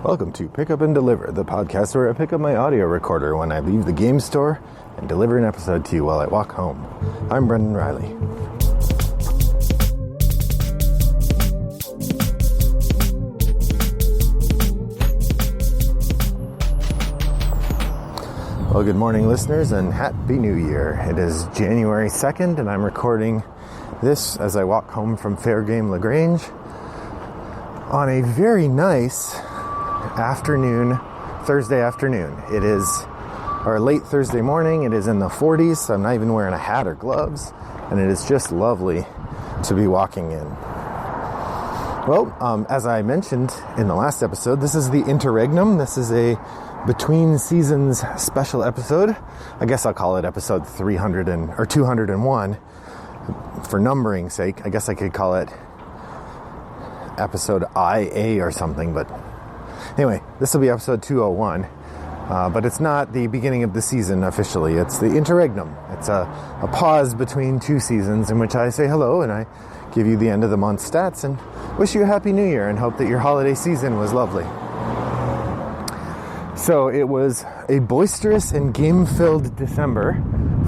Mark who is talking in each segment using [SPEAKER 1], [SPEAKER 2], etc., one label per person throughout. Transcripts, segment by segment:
[SPEAKER 1] Welcome to Pick Up and Deliver, the podcast where I pick up my audio recorder when I leave the game store and deliver an episode to you while I walk home. I'm Brendan Riley. Well, good morning, listeners, and Happy New Year. It is January 2nd, and I'm recording this as I walk home from Fairgame LaGrange on a very nice Thursday afternoon. It is late Thursday morning. It is in the 40s, so I'm not even wearing a hat or gloves, and it is just lovely to be walking in. Well, as I mentioned in the last episode, this is the interregnum. This is a between seasons special episode. I guess I'll call it episode 201 for numbering's sake. I guess I could call it episode IA or something, but anyway, this will be episode 201, but it's not the beginning of the season officially. It's the interregnum. It's a pause between two seasons in which I say hello and I give you the end of the month stats and wish you a happy new year and hope that your holiday season was lovely. So it was a boisterous and game-filled December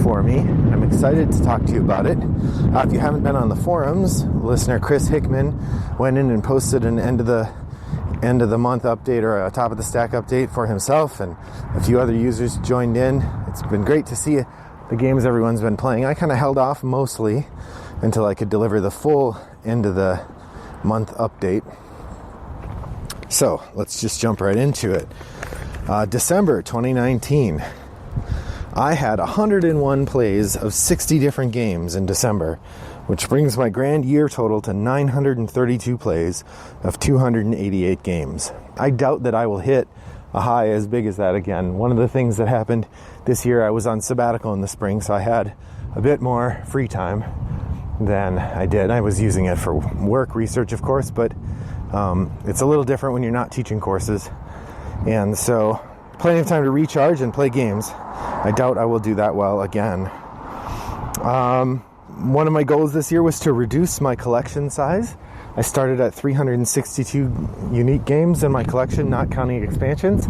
[SPEAKER 1] for me. I'm excited to talk to you about it. If you haven't been on the forums, listener Chris Hickman went in and posted an end of the month update or a top of the stack update for himself, and a few other users joined in. It's been great to see the games everyone's been playing. I kind of held off mostly until I could deliver the full end of the month update. So let's just jump right into it. December 2019. I had 101 plays of 60 different games in December, which brings my grand year total to 932 plays of 288 games. I doubt that I will hit a high as big as that again. One of the things that happened this year, I was on sabbatical in the spring, so I had a bit more free time than I did. I was using it for work, research, of course, but it's a little different when you're not teaching courses. And so, plenty of time to recharge and play games. I doubt I will do that well again. One of my goals this year was to reduce my collection size. I started at 362 unique games in my collection, not counting expansions.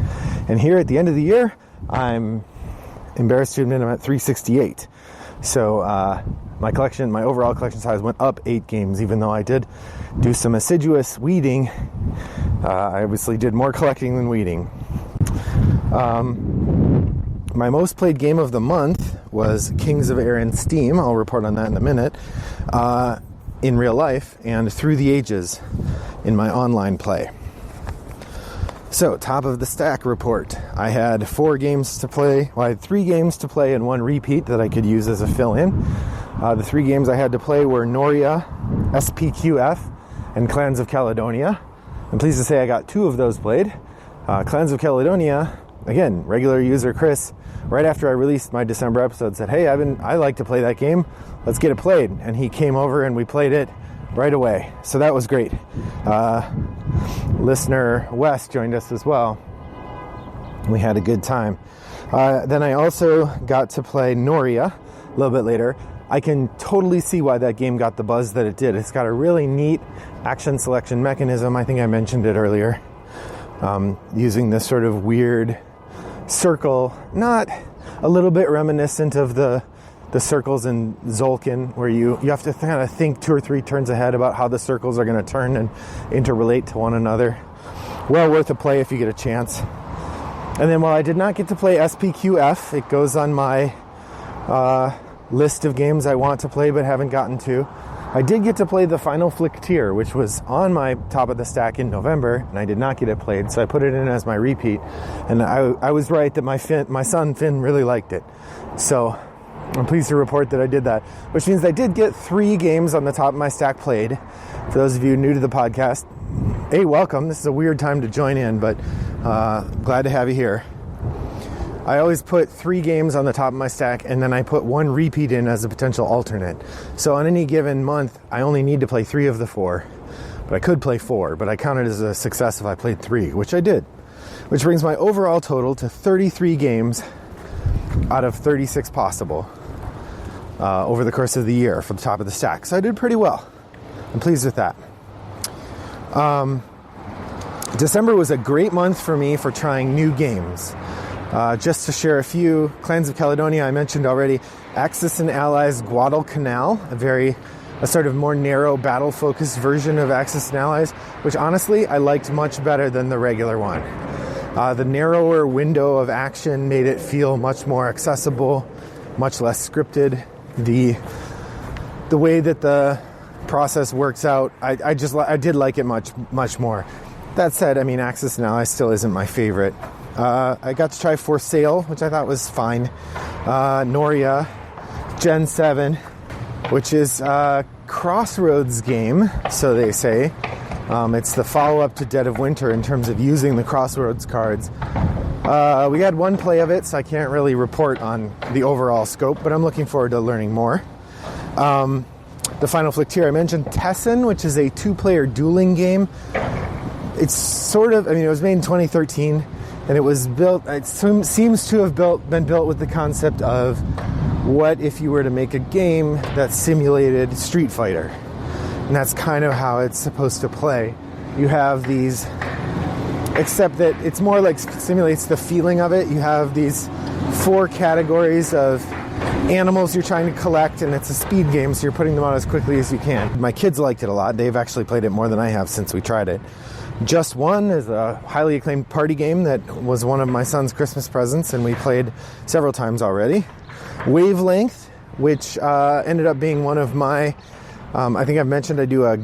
[SPEAKER 1] And here at the end of the year, I'm embarrassed to admit I'm at 368. So my overall collection size went up 8 games, even though I did do some assiduous weeding. I obviously did more collecting than weeding. My most played game of the month was Kings of Air and Steam. I'll report on that in a minute. In real life and Through the Ages in my online play. So, top of the stack report. I had 4 games to play. Well, I had 3 games to play and 1 repeat that I could use as a fill-in. The 3 games I had to play were Noria, SPQF, and Clans of Caledonia. I'm pleased to say I got 2 of those played. Clans of Caledonia, again, regular user Chris, right after I released my December episode, said, hey, I like to play that game. Let's get it played. And he came over and we played it right away. So that was great. Listener Wes joined us as well. We had a good time. Then I also got to play Noria a little bit later. I can totally see why that game got the buzz that it did. It's got a really neat action selection mechanism. I think I mentioned it earlier. Using this sort of weird circle, not a little bit reminiscent of the circles in Zolkin, where you have to kind of think 2 or 3 turns ahead about how the circles are going to turn and interrelate to one another. Well worth a play if you get a chance. And then while I did not get to play SPQF, it goes on my list of games I want to play but haven't gotten to. I did get to play the Final Flick Tier, which was on my top of the stack in November, and I did not get it played, so I put it in as my repeat. And I was right that my son Finn really liked it. So I'm pleased to report that I did that, which means I did get 3 games on the top of my stack played. For those of you new to the podcast, hey, welcome. This is a weird time to join in, but glad to have you here. I always put 3 games on the top of my stack, and then I put 1 repeat in as a potential alternate. So on any given month, I only need to play 3 of the 4, but I could play 4, but I count it as a success if I played 3, which I did, which brings my overall total to 33 games out of 36 possible over the course of the year for the top of the stack. So I did pretty well. I'm pleased with that. December was a great month for me for trying new games. Just to share a few, Clans of Caledonia, I mentioned already. Axis and Allies Guadalcanal, a sort of more narrow battle-focused version of Axis and Allies, which honestly I liked much better than the regular one. The narrower window of action made it feel much more accessible, much less scripted. The way that the process works out, I did like it much more. That said, I mean, Axis and Allies still isn't my favorite. I got to try For Sale, which I thought was fine. Noria, Gen 7, which is a Crossroads game, so they say. It's the follow-up to Dead of Winter in terms of using the Crossroads cards. We had one play of it, so I can't really report on the overall scope, but I'm looking forward to learning more. The final frontier I mentioned, Tessin, which is a 2-player dueling game. It's sort of, it was made in 2013, and it was built, it seems to have been built with the concept of what if you were to make a game that simulated Street Fighter. And that's kind of how it's supposed to play. You have these, except that it's more like simulates the feeling of it. You have these 4 categories of animals you're trying to collect, and it's a speed game, so you're putting them out as quickly as you can. My kids liked it a lot. They've actually played it more than I have since we tried it. Just One is a highly acclaimed party game that was one of my son's Christmas presents, and we played several times already. Wavelength, which ended up being one of my, I think I've mentioned I do a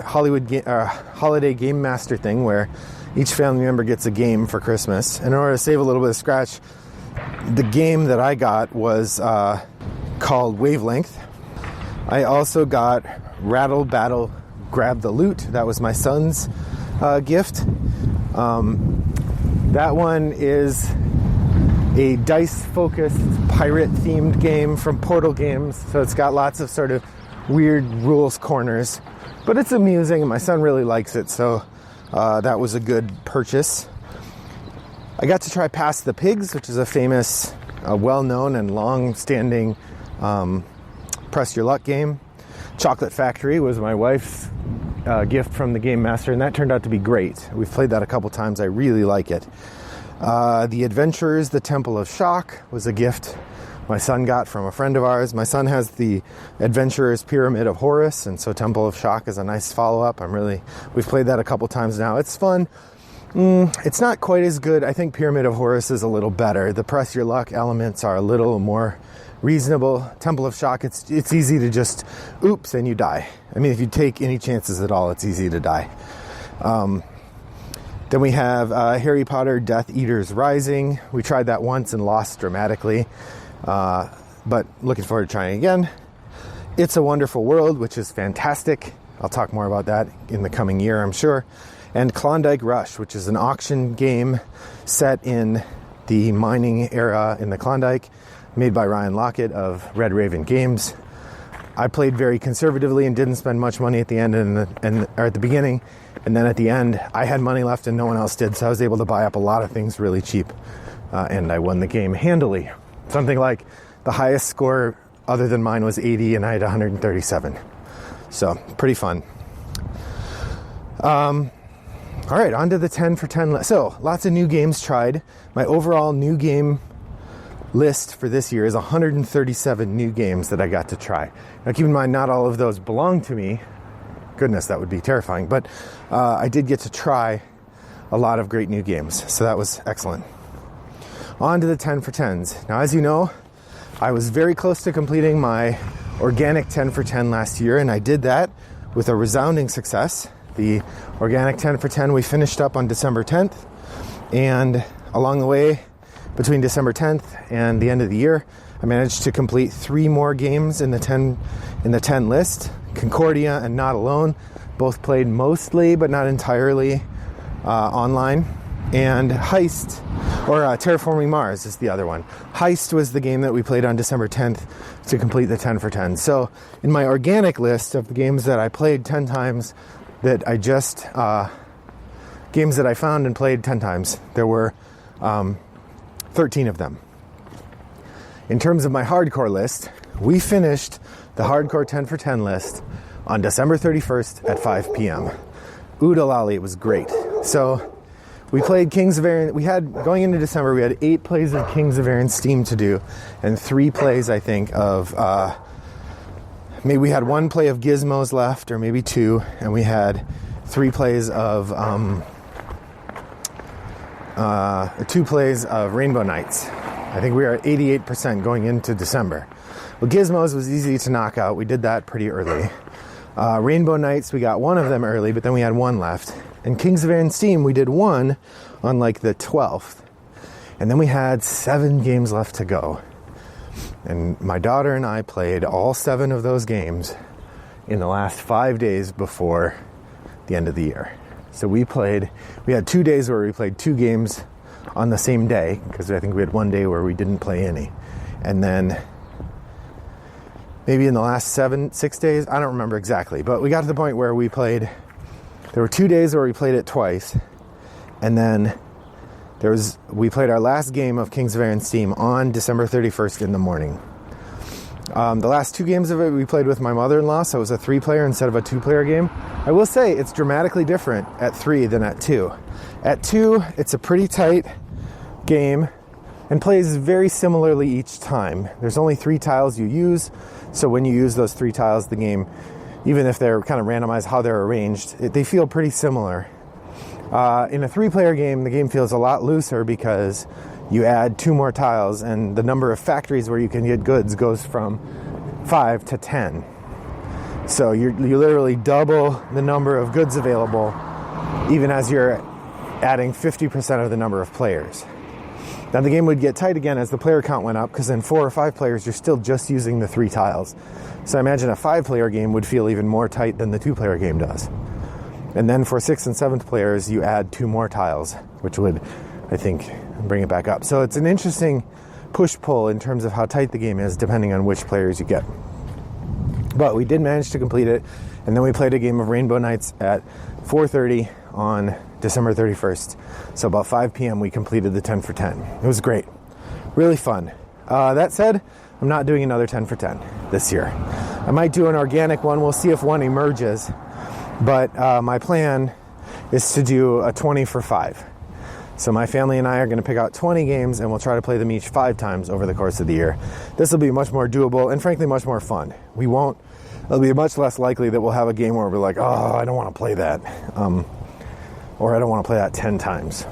[SPEAKER 1] holiday game master thing where each family member gets a game for Christmas. And in order to save a little bit of scratch, the game that I got was called Wavelength. I also got Rattle Battle Grab the Loot. That was my son's gift. That one is a dice-focused, pirate-themed game from Portal Games. So it's got lots of sort of weird rules corners. But it's amusing, and my son really likes it. So that was a good purchase. I got to try Pass the Pigs, which is a famous, well-known and long-standing press your luck game. Chocolate Factory was my wife's gift from the Game Master, and that turned out to be great. We've played that a couple times. I really like it. The Adventurers, The Temple of Shock was a gift my son got from a friend of ours. My son has the Adventurers Pyramid of Horus, and so Temple of Shock is a nice follow-up. We've played that a couple times now. It's fun. It's not quite as good. I think Pyramid of Horus is a little better. The press your luck elements are a little more reasonable. Temple of Shock, it's easy to just oops and you die. If you take any chances at all, it's easy to die. Then we have Harry Potter Death Eaters Rising. We tried that once and lost dramatically, but looking forward to trying again. It's a Wonderful World, which is fantastic. I'll talk more about that in the coming year, I'm sure. And Klondike Rush, which is an auction game set in the mining era in the Klondike, made by Ryan Lockett of Red Raven Games. I played very conservatively and didn't spend much money at the end or at the beginning, and then at the end I had money left and no one else did, so I was able to buy up a lot of things really cheap, and I won the game handily. Something like the highest score other than mine was 80 and I had 137. So pretty fun. All right, on to the 10 for 10 list. So lots of new games tried. My overall new game list for this year is 137 new games that I got to try. Now keep in mind, not all of those belong to me. Goodness, that would be terrifying. But I did get to try a lot of great new games, so that was excellent. On to the 10 for 10s. Now, as you know, I was very close to completing my organic 10 for 10 last year, and I did that with a resounding success. The organic 10 for 10 we finished up on December 10th, and along the way, between December 10th and the end of the year, I managed to complete 3 more games in the 10 list. Concordia and Not Alone, both played mostly but not entirely online. And Heist, or Terraforming Mars is the other one. Heist was the game that we played on December 10th to complete the 10 for 10. So in my organic list of the games that I played 10 times, that I just, games that I found and played 10 times, there were 13 of them. In terms of my hardcore list, we finished the hardcore 10 for 10 list on December 31st at 5 p.m. Oodalali, it was great. So we played Kings of Air. Going into December, we had 8 plays of Kings of Air and Steam to do, and 3 plays, I think, of maybe we had 1 play of Gizmos left, or maybe 2, and we had 3 plays of 2 plays of Rainbow Nights. I think we were at 88% going into December. Well, Gizmos was easy to knock out. We did that pretty early. Rainbow Nights, we got 1 of them early, but then we had 1 left. And Kings of Air and Steam, we did 1 on like the 12th. And then we had 7 games left to go. And my daughter and I played all 7 of those games in the last 5 days before the end of the year. So we had 2 days where we played 2 games on the same day, because I think we had 1 day where we didn't play any. And then maybe in the last 6 days, I don't remember exactly, but we got to the point where there were 2 days where we played it twice. And then we played our last game of Kings of Air and Steam on December 31st in the morning. The last 2 games of it we played with my mother-in-law, so it was a 3-player instead of a 2-player game. I will say it's dramatically different at 3 than at 2. At 2, it's a pretty tight game and plays very similarly each time. There's only 3 tiles you use, so when you use those 3 tiles, the game, even if they're kind of randomized how they're arranged, they feel pretty similar. In a 3-player game, the game feels a lot looser because you add 2 more tiles, and the number of factories where you can get goods goes from 5 to 10. So you literally double the number of goods available, even as you're adding 50% of the number of players. Now the game would get tight again as the player count went up, because in 4 or 5 players, you're still just using the 3 tiles. So I imagine a 5-player game would feel even more tight than the 2-player game does. And then for 6th and 7th players, you add 2 more tiles, which would, I think, bring it back up. So it's an interesting push-pull in terms of how tight the game is, depending on which players you get. But we did manage to complete it, and then we played a game of Rainbow Nights at 4:30 on December 31st. So about 5 p.m. we completed the 10 for 10. It was great. Really fun. That said, I'm not doing another 10 for 10 this year. I might do an organic one. We'll see if one emerges. But my plan is to do a 20 for 5. So my family and I are going to pick out 20 games, and we'll try to play them each 5 times over the course of the year. This will be much more doable and, frankly, much more fun. It'll be much less likely that we'll have a game where we're like, oh, I don't want to play that. Or I don't want to play that 10 times.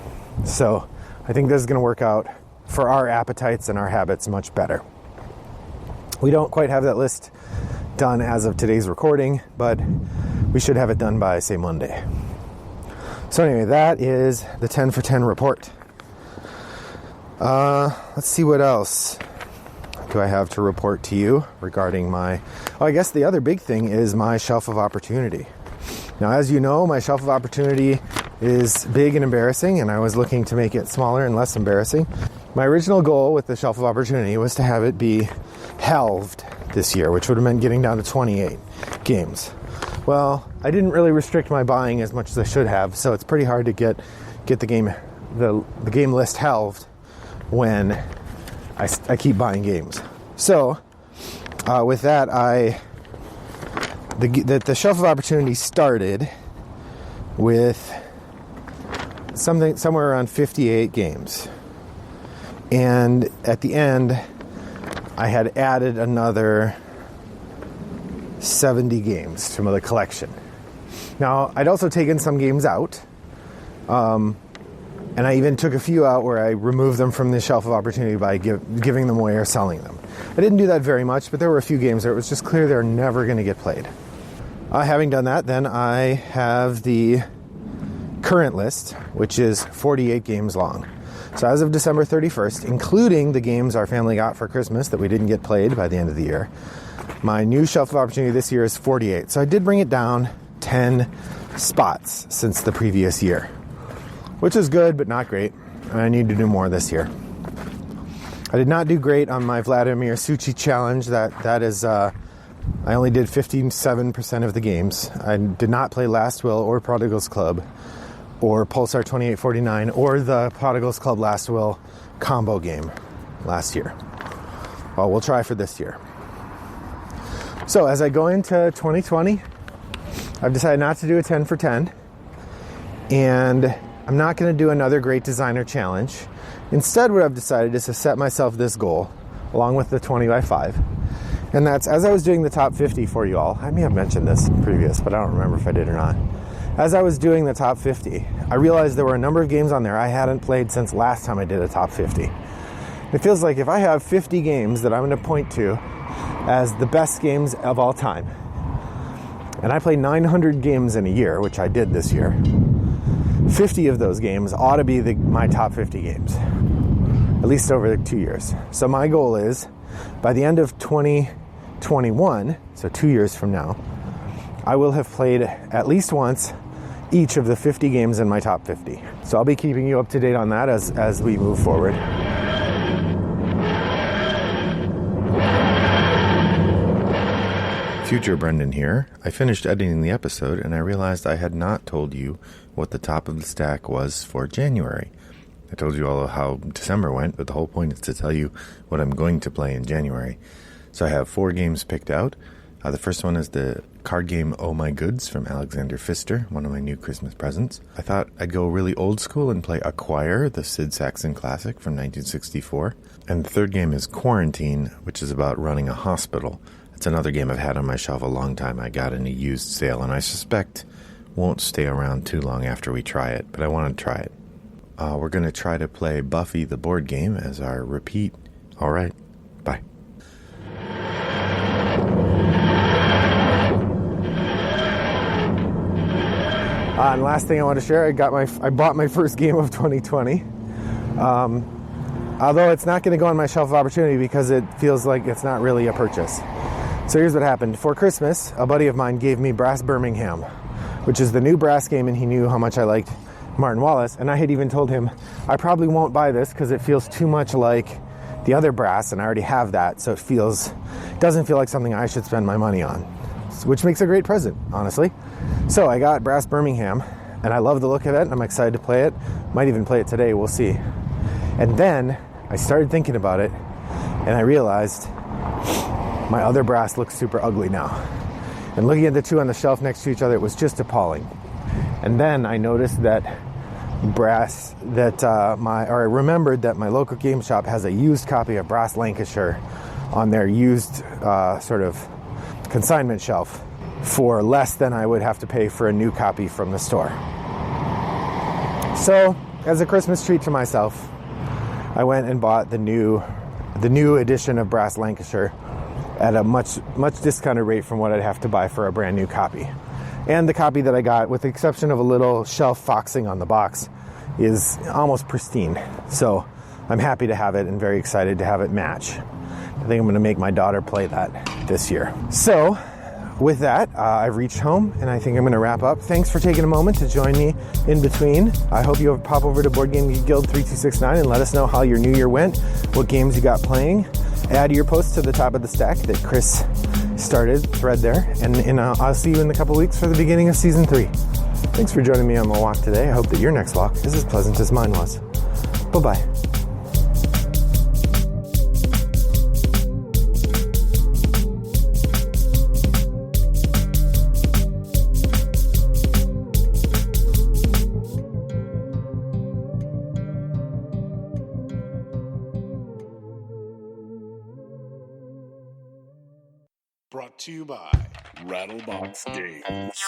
[SPEAKER 1] So I think this is going to work out for our appetites and our habits much better. We don't quite have that list done as of today's recording, but we should have it done by, say, Monday. So anyway, that is the 10 for 10 report. Let's see what else do I have to report to you regarding I guess the other big thing is my shelf of opportunity. Now, as you know, my shelf of opportunity is big and embarrassing, and I was looking to make it smaller and less embarrassing. My original goal with the shelf of opportunity was to have it be halved this year, which would have meant getting down to 28 games. Well, I didn't really restrict my buying as much as I should have, so it's pretty hard to get the game list halved when I keep buying games. So with that, the shelf of opportunity started with somewhere around 58 games, and at the end, I had added another 70 games to the collection. Now, I'd also taken some games out, and I even took a few out where I removed them from the shelf of opportunity by giving them away or selling them. I didn't do that very much, but there were a few games where it was just clear they're never going to get played. Having done that, then I have the current list, which is 48 games long. So as of December 31st, including the games our family got for Christmas that we didn't get played by the end of the year, my new shelf of opportunity this year is 48. So I did bring it down 10 spots since the previous year, which is good, but not great. And I need to do more this year. I did not do great on my Vladimir Suchi challenge. That is, I only did 57% of the games. I did not play Last Will or Prodigal's Club or Pulsar 2849 or the Prodigal's Club Last Will combo game last year. Well, we'll try for this year. So as I go into 2020, I've decided not to do a 10 for 10. And I'm not going to do another Great Designer Challenge. Instead, what I've decided is to set myself this goal, along with the 20 by 5. And that's, as I was doing the top 50 for you all, I may have mentioned this previous, but I don't remember if I did or not. As I was doing the top 50, I realized there were a number of games on there I hadn't played since last time I did a top 50. It feels like if I have 50 games that I'm going to point to as the best games of all time, and I play 900 games in a year, which I did this year, 50 of those games ought to be my top 50 games, at least over 2 years. So my goal is, by the end of 2021, so 2 years from now, I will have played at least once each of the 50 games in my top 50. So I'll be keeping you up to date on that as we move forward. Future Brendan here. I finished editing the episode and I realized I had not told you what the top of the stack was for January. I told you all how December went, but the whole point is to tell you what I'm going to play in January. So I have 4 games picked out. The first one is the card game Oh My Goods from Alexander Pfister, one of my new Christmas presents. I thought I'd go really old school and play Acquire, the Sid Sackson classic from 1964. And the third game is Quarantine, which is about running a hospital. It's another game I've had on my shelf a long time. I got in a used sale, and I suspect won't stay around too long after we try it, but I want to try it. We're going to try to play Buffy the board game as our repeat. All right, bye. And last thing I want to share, I bought my first game of 2020. Although it's not going to go on my shelf of opportunity because it feels like it's not really a purchase. So here's what happened. For Christmas, a buddy of mine gave me Brass Birmingham, which is the new brass game, and he knew how much I liked Martin Wallace. And I had even told him, I probably won't buy this because it feels too much like the other brass, and I already have that, so it doesn't feel like something I should spend my money on, which makes a great present, honestly. So I got Brass Birmingham, and I love the look of it, and I'm excited to play it. Might even play it today, we'll see. And then I started thinking about it, and I realized my other brass looks super ugly now. And looking at the two on the shelf next to each other, it was just appalling. And then I noticed that I remembered that my local game shop has a used copy of Brass Lancashire on their used sort of consignment shelf for less than I would have to pay for a new copy from the store. So, as a Christmas treat to myself, I went and bought the new edition of Brass Lancashire at a much discounted rate from what I'd have to buy for a brand new copy. And the copy that I got, with the exception of a little shelf foxing on the box, is almost pristine. So I'm happy to have it and very excited to have it match. I think I'm going to make my daughter play that this year. So with that, I've reached home and I think I'm going to wrap up. Thanks for taking a moment to join me in between. I hope you'll pop over to Board Game Guild 3269 and let us know how your new year went, what games you got playing. Add your post to the top of the stack that Chris started, thread there, and I'll see you in a couple weeks for the beginning of season 3. Thanks for joining me on my walk today. I hope that your next walk is as pleasant as mine was. Bye-bye.
[SPEAKER 2] Brought to you by Rattlebox Games.